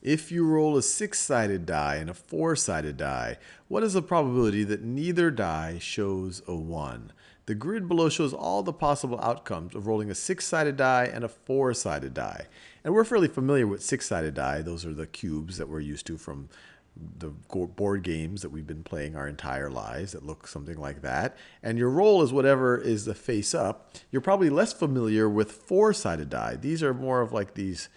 If you roll a 6-sided die and a 4-sided die, what is the probability that neither die shows a 1? The grid below shows all the possible outcomes of rolling a 6-sided die and a 4-sided die. And we're fairly familiar with 6-sided die. Those are the cubes that we're used to from the board games that we've been playing our entire lives that look something like that. And your roll is whatever is the face up. You're probably less familiar with 4-sided die. These are more of like these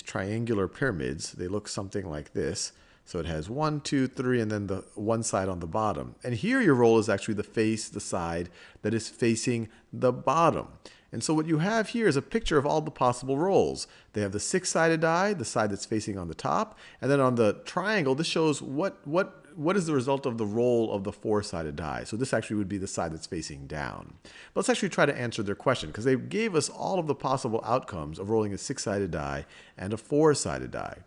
triangular pyramids. They look something like this. So it has 1, 2, 3, and then the one side on the bottom. And here your roll is actually the side that is facing the bottom. And so what you have here is a picture of all the possible rolls. They have the 6-sided die, the side that's facing on the top, and then on the triangle, this shows what is the result of the roll of the 4-sided die. So this actually would be the side that's facing down. But let's actually try to answer their question, because they gave us all of the possible outcomes of rolling a 6-sided die and a 4-sided die.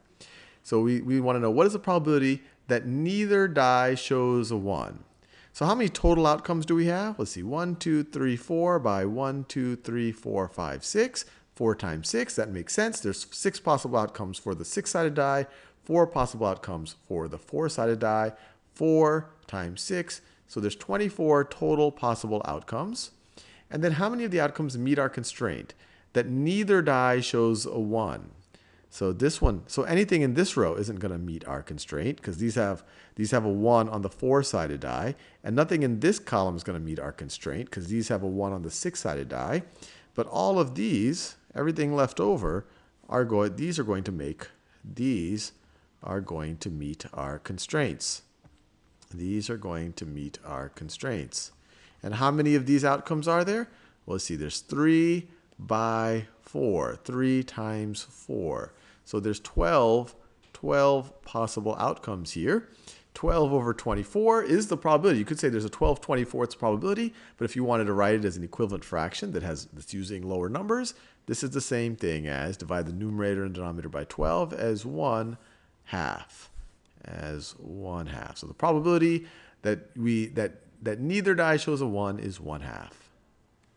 So we want to know, what is the probability that neither die shows a 1? So how many total outcomes do we have? Let's see, 1, 2, 3, 4 by 1, 2, 3, 4, 5, 6. 4 times 6, that makes sense. There's 6 possible outcomes for the 6-sided die, 4 possible outcomes for the 4-sided die, 4 times 6. So there's 24 total possible outcomes. And then how many of the outcomes meet our constraint? That neither die shows a 1. So this one, so anything in this row isn't going to meet our constraint because these have a 1 on the 4-sided die, and nothing in this column is going to meet our constraint because these have a 1 on the 6-sided die. But all of these, everything left over, these are going to meet our constraints. These are going to meet our constraints. And how many of these outcomes are there? Well, let's see, there's 3 by 4, 3 times 4. So there's 12 possible outcomes here. 12 over 24 is the probability. You could say there's a 12/24 probability, but if you wanted to write it as an equivalent fraction that's using lower numbers, this is the same thing as divide the numerator and denominator by 12 as 1/2. So the probability that neither die shows a 1 is 1/2.